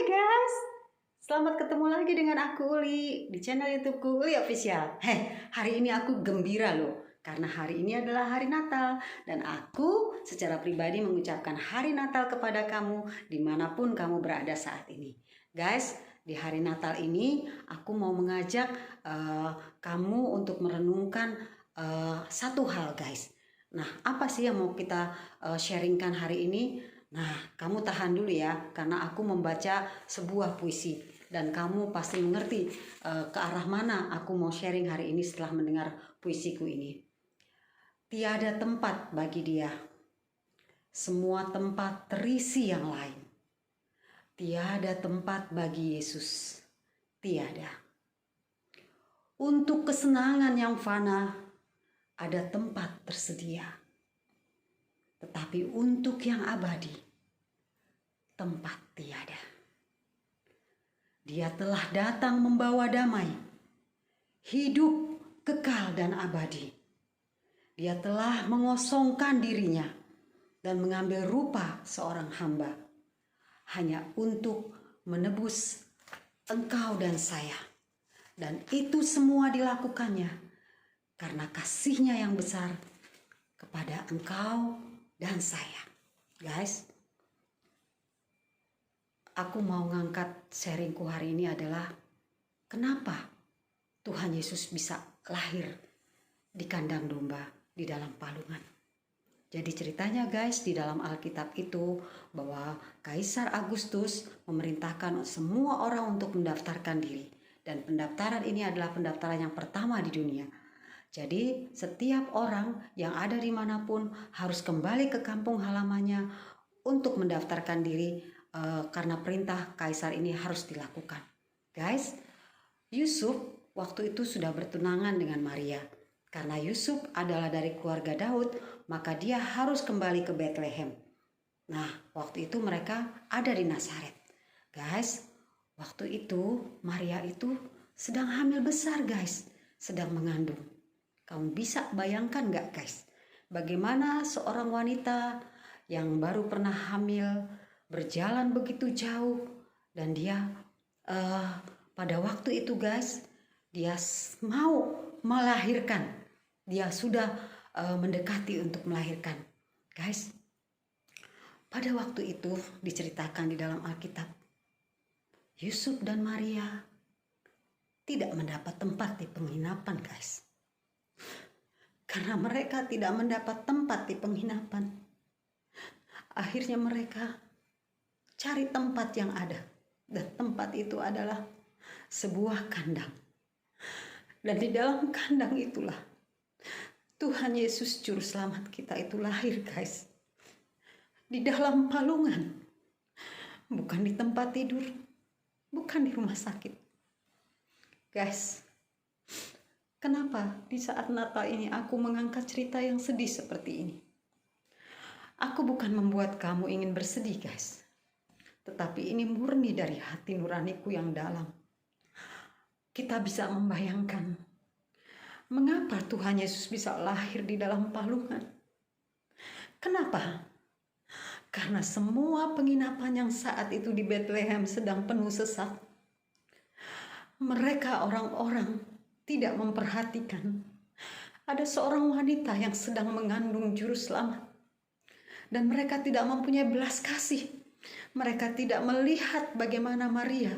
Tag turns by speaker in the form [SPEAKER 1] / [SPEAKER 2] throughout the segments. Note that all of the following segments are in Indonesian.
[SPEAKER 1] guys, selamat ketemu lagi dengan aku Uli di channel YouTubeku Uli Official. Hari ini aku gembira loh, karena hari ini adalah hari Natal dan aku secara pribadi mengucapkan hari Natal kepada kamu dimanapun kamu berada saat ini. Guys, di hari Natal ini aku mau mengajak kamu untuk merenungkan satu hal, guys. Nah, apa sih yang mau kita sharingkan hari ini? Nah, kamu tahan dulu ya, karena aku membaca sebuah puisi dan kamu pasti mengerti ke arah mana aku mau sharing hari ini setelah mendengar puisiku ini. Tiada tempat bagi dia, semua tempat terisi yang lain. Tiada tempat bagi Yesus, tiada. Untuk kesenangan yang fana, ada tempat tersedia. Tetapi untuk yang abadi, tempat tiada. Dia telah datang membawa damai, hidup kekal dan abadi. Dia telah mengosongkan dirinya dan mengambil rupa seorang hamba, hanya untuk menebus engkau dan saya. Dan itu semua dilakukannya karena kasihnya yang besar kepada engkau dan saya. Guys, aku mau ngangkat sharingku hari ini adalah kenapa Tuhan Yesus bisa lahir di kandang domba di dalam palungan. Jadi ceritanya guys, di dalam Alkitab itu bahwa Kaisar Agustus memerintahkan semua orang untuk mendaftarkan diri. Dan pendaftaran ini adalah pendaftaran yang pertama di dunia. Jadi setiap orang yang ada dimanapun harus kembali ke kampung halamannya untuk mendaftarkan diri karena perintah kaisar ini harus dilakukan. Guys, Yusuf waktu itu sudah bertunangan dengan Maria. Karena Yusuf adalah dari keluarga Daud, maka dia harus kembali ke Bethlehem. Nah, waktu itu mereka ada di Nazaret. Guys, waktu itu Maria itu sedang hamil besar guys, sedang mengandung. Kamu bisa bayangkan gak guys, bagaimana seorang wanita yang baru pernah hamil berjalan begitu jauh dan dia pada waktu itu guys, dia mau melahirkan, dia sudah mendekati untuk melahirkan. Guys, pada waktu itu diceritakan di dalam Alkitab, Yusuf dan Maria tidak mendapat tempat di penginapan guys. Karena mereka tidak mendapat tempat di penginapan, akhirnya mereka cari tempat yang ada. Dan tempat itu adalah sebuah kandang. Dan di dalam kandang itulah Tuhan Yesus Juru Selamat kita itu lahir guys. Di dalam palungan, bukan di tempat tidur, bukan di rumah sakit. Guys, kenapa di saat Natal ini aku mengangkat cerita yang sedih seperti ini? Aku bukan membuat kamu ingin bersedih guys, tetapi ini murni dari hati nuraniku yang dalam. Kita bisa membayangkan mengapa Tuhan Yesus bisa lahir di dalam palungan. Kenapa? Karena semua penginapan yang saat itu di Bethlehem sedang penuh sesak. Mereka orang-orang tidak memperhatikan ada seorang wanita yang sedang mengandung juru selamat. Dan mereka tidak mempunyai belas kasih. Mereka tidak melihat bagaimana Maria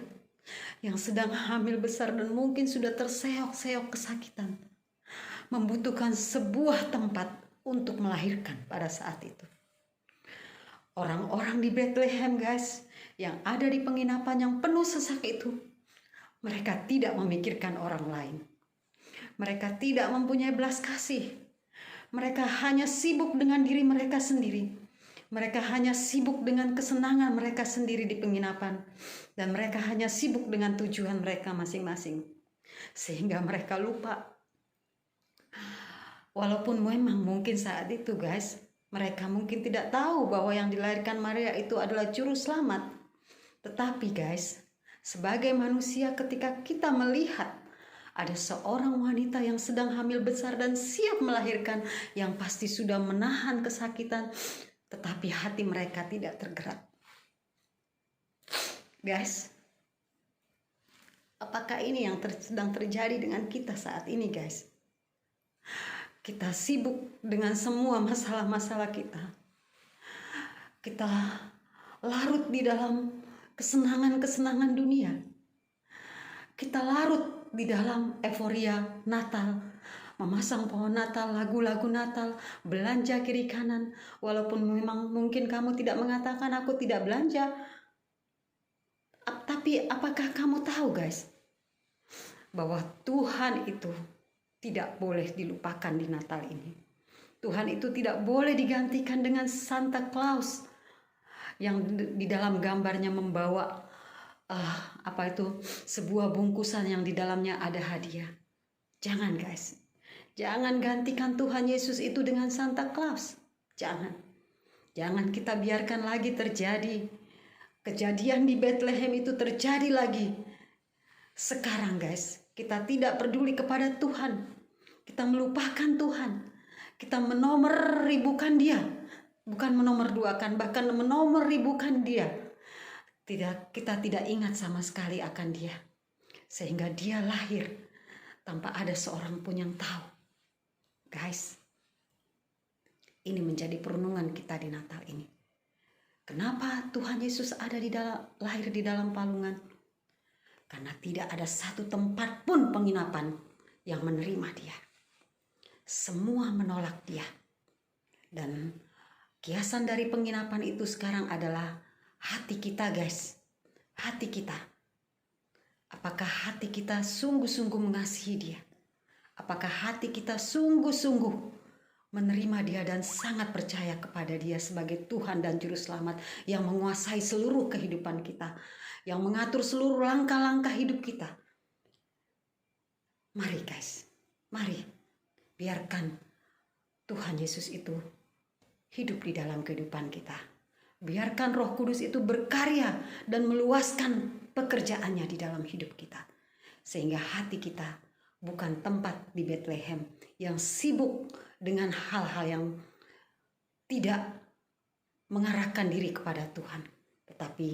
[SPEAKER 1] yang sedang hamil besar dan mungkin sudah terseok-seok kesakitan, membutuhkan sebuah tempat untuk melahirkan pada saat itu. Orang-orang di Bethlehem guys, yang ada di penginapan yang penuh sesak itu, mereka tidak memikirkan orang lain. Mereka tidak mempunyai belas kasih. Mereka hanya sibuk dengan diri mereka sendiri. Mereka hanya sibuk dengan kesenangan mereka sendiri di penginapan. Dan mereka hanya sibuk dengan tujuan mereka masing-masing. Sehingga mereka lupa. Walaupun memang mungkin saat itu guys, mereka mungkin tidak tahu bahwa yang dilahirkan Maria itu adalah juru selamat. Tetapi guys, sebagai manusia ketika kita melihat ada seorang wanita yang sedang hamil besar dan siap melahirkan, yang pasti sudah menahan kesakitan, tetapi hati mereka tidak tergerak. Guys, apakah ini yang sedang terjadi dengan kita saat ini, guys? Kita sibuk dengan semua masalah-masalah kita. Kita larut di dalam kesenangan-kesenangan dunia. Kita larut di dalam euforia Natal, memasang pohon Natal, lagu-lagu Natal, belanja kiri kanan. Walaupun memang mungkin kamu tidak mengatakan aku tidak belanja, tapi apakah kamu tahu, guys, bahwa Tuhan itu tidak boleh dilupakan di Natal ini. Tuhan itu tidak boleh digantikan dengan Santa Claus yang di dalam gambarnya membawa sebuah bungkusan yang di dalamnya ada hadiah. Jangan, guys. Jangan gantikan Tuhan Yesus itu dengan Santa Claus. Jangan kita biarkan lagi terjadi kejadian di Bethlehem itu terjadi lagi. Sekarang, guys, kita tidak peduli kepada Tuhan. Kita melupakan Tuhan. Kita menomor ribukan Dia. Bukan menomor duakan, bahkan menomor ribukan Dia. Kita tidak ingat sama sekali akan Dia. Sehingga Dia lahir tanpa ada seorang pun yang tahu. Guys, ini menjadi perenungan kita di Natal ini. Kenapa Tuhan Yesus lahir di dalam palungan? Karena tidak ada satu tempat pun penginapan yang menerima Dia. Semua menolak Dia. Dan kiasan dari penginapan itu sekarang adalah hati kita, guys. Hati kita. Apakah hati kita sungguh-sungguh mengasihi Dia? Apakah hati kita sungguh-sungguh menerima Dia dan sangat percaya kepada Dia sebagai Tuhan dan Juru Selamat yang menguasai seluruh kehidupan kita, yang mengatur seluruh langkah-langkah hidup kita? Mari, guys, mari biarkan Tuhan Yesus itu hidup di dalam kehidupan kita. Biarkan Roh Kudus itu berkarya dan meluaskan pekerjaannya di dalam hidup kita. Sehingga hati kita bukan tempat di Bethlehem yang sibuk dengan hal-hal yang tidak mengarahkan diri kepada Tuhan. Tetapi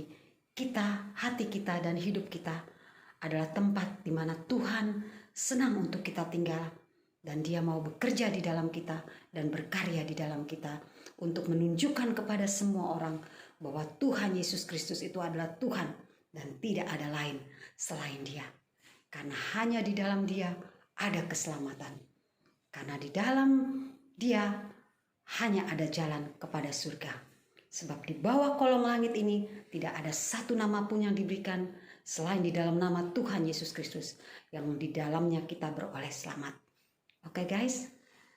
[SPEAKER 1] hati kita dan hidup kita adalah tempat di mana Tuhan senang untuk kita tinggal. Dan Dia mau bekerja di dalam kita dan berkarya di dalam kita untuk menunjukkan kepada semua orang bahwa Tuhan Yesus Kristus itu adalah Tuhan dan tidak ada lain selain Dia. Karena hanya di dalam Dia ada keselamatan. Karena di dalam Dia hanya ada jalan kepada surga. Sebab di bawah kolong langit ini tidak ada satu nama pun yang diberikan selain di dalam nama Tuhan Yesus Kristus yang di dalamnya kita beroleh selamat. Oke, guys,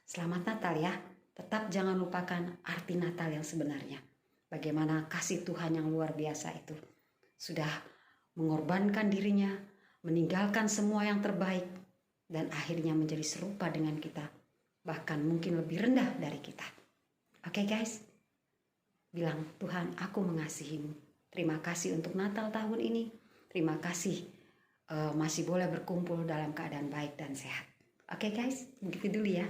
[SPEAKER 1] selamat Natal ya. Tetap jangan lupakan arti Natal yang sebenarnya. Bagaimana kasih Tuhan yang luar biasa itu. Sudah mengorbankan dirinya, meninggalkan semua yang terbaik, dan akhirnya menjadi serupa dengan kita. Bahkan mungkin lebih rendah dari kita. Oke, guys, bilang, Tuhan, aku mengasihimu. Terima kasih untuk Natal tahun ini. Terima kasih masih boleh berkumpul dalam keadaan baik dan sehat. Oke, guys, begitu dulu ya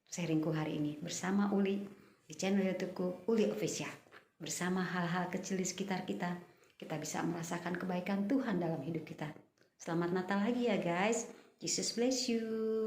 [SPEAKER 1] sharingku hari ini bersama Uli di channel YouTubeku Uli Official. Bersama hal-hal kecil di sekitar kita, kita bisa merasakan kebaikan Tuhan dalam hidup kita. Selamat Natal lagi ya, guys. Jesus bless you.